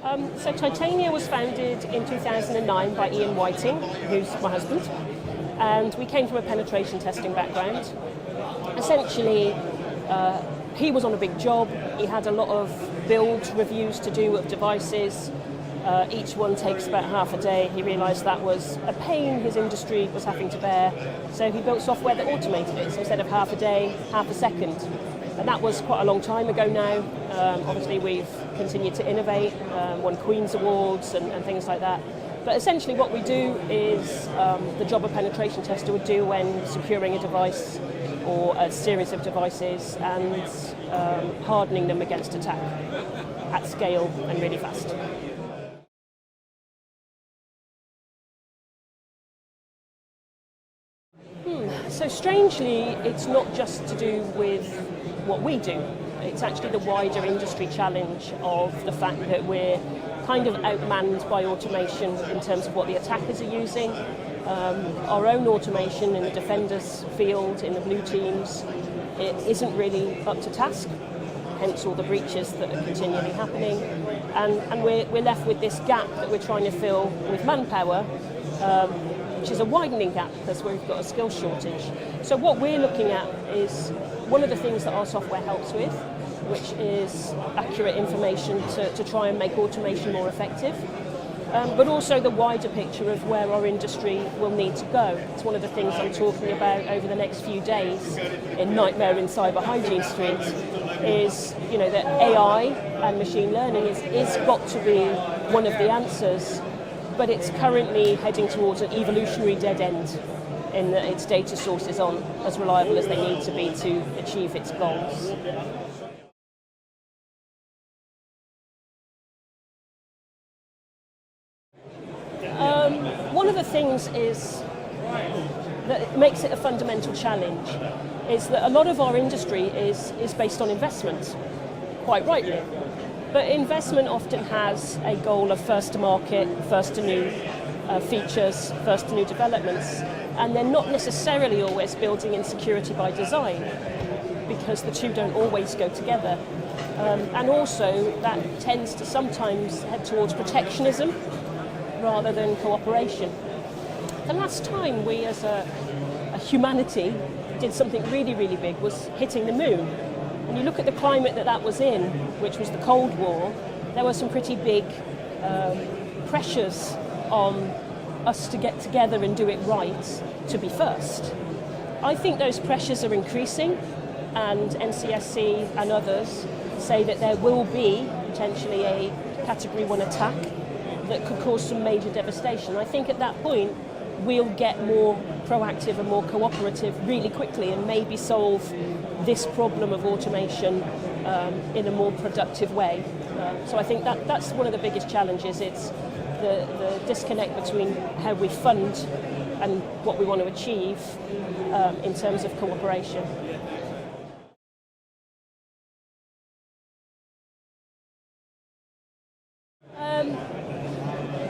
So Titania was founded in 2009 by Ian Whiting, who's my husband, and we came from a penetration testing background. Essentially, he was on a big job. He had a lot of build reviews to do of devices. Each one takes about half a day. He realised that was a pain his industry was having to bear, so he built software that automated it. So instead of half a day, half a second. And that was quite a long time ago now. Obviously, we've continued to innovate, won Queen's Awards and things like that. But essentially what we do is the job a penetration tester would do when securing a device or a series of devices and hardening them against attack at scale and really fast. So strangely, it's not just to do with what we do. It's actually the wider industry challenge of the fact that we're kind of outmanned by automation in terms of what the attackers are using. Our own automation in the defenders field, in the blue teams, it isn't really up to task, hence all the breaches that are continually happening. And we're left with this gap that we're trying to fill with manpower, which is a widening gap because we've got a skill shortage. So what we're looking at is one of the things that our software helps with, which is accurate information to try and make automation more effective, but also the wider picture of where our industry will need to go. It's one of the things I'm talking about over the next few days in Nightmare in Cyber Hygiene Street, is that AI and machine learning is got to be one of the answers, but it's currently heading towards an evolutionary dead end in that its data sources aren't as reliable as they need to be to achieve its goals. One of the things is that makes it a fundamental challenge is that a lot of our industry is based on investment, quite rightly. But investment often has a goal of first to market, first to new features, first to new developments, and they're not necessarily always building in security by design, because the two don't always go together. And also that tends to sometimes head towards protectionism rather than cooperation. The last time we as a humanity did something really, really big was hitting the moon. When you look at the climate that was in, which was the Cold War, there were some pretty big pressures on us to get together and do it right, to be first. I think those pressures are increasing, and NCSC and others say that there will be potentially a Category 1 attack that could cause some major devastation. I think at that point we'll get more proactive and more cooperative really quickly and maybe solve this problem of automation in a more productive way. So I think that's one of the biggest challenges. It's the disconnect between how we fund and what we want to achieve in terms of cooperation.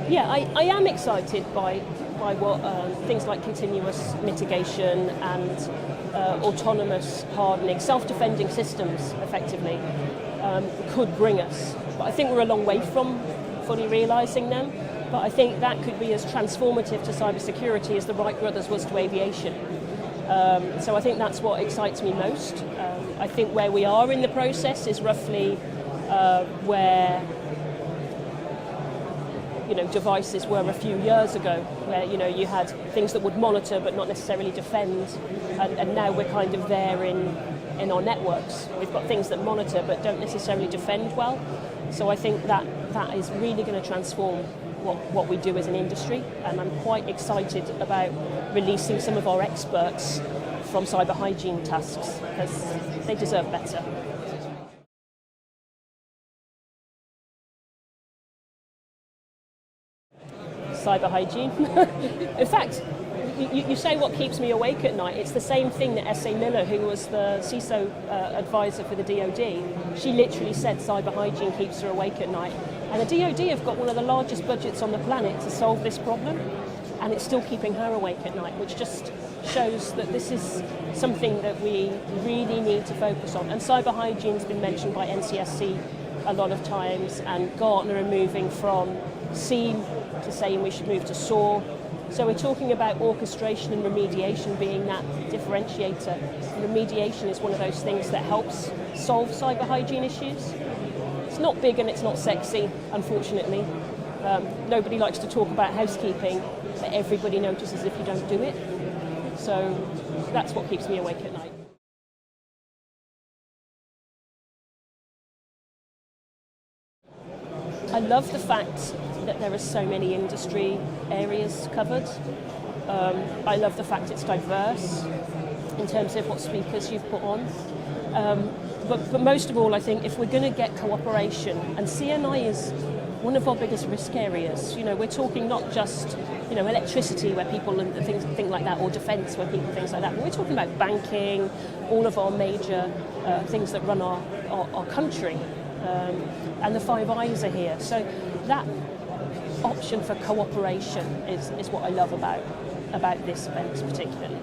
Yeah, I am excited by what things like continuous mitigation and autonomous hardening, self-defending systems, effectively, could bring us. But I think we're a long way from fully realising them. But I think that could be as transformative to cybersecurity as the Wright brothers was to aviation. So I think that's what excites me most. I think where we are in the process is roughly where devices were a few years ago, where you had things that would monitor but not necessarily defend, and now we're kind of there in our networks. We've got things that monitor but don't necessarily defend well. So I think that is really going to transform what we do as an industry, and I'm quite excited about releasing some of our experts from cyber hygiene tasks, because they deserve better. Cyber hygiene. In fact, you say what keeps me awake at night. It's the same thing that S.A. Miller, who was the CISO advisor for the DoD, she literally said cyber hygiene keeps her awake at night. And the DoD have got one of the largest budgets on the planet to solve this problem, and it's still keeping her awake at night, which just shows that this is something that we really need to focus on. And cyber hygiene's been mentioned by NCSC a lot of times, and Gartner are moving from SEAM to saying we should move to SOAR. So we're talking about orchestration and remediation being that differentiator. Remediation is one of those things that helps solve cyber hygiene issues. It's not big and it's not sexy, unfortunately. Nobody likes to talk about housekeeping, but everybody notices if you don't do it. So that's what keeps me awake at night. I love the fact that there are so many industry areas covered. I love the fact it's diverse in terms of what speakers you've put on. But most of all, I think if we're going to get cooperation, and CNI is one of our biggest risk areas. We're talking not just electricity where people and things like that, or defence where people things like that. But we're talking about banking, all of our major things that run our country. And the Five Eyes are here. So that option for cooperation is what I love about this event particularly.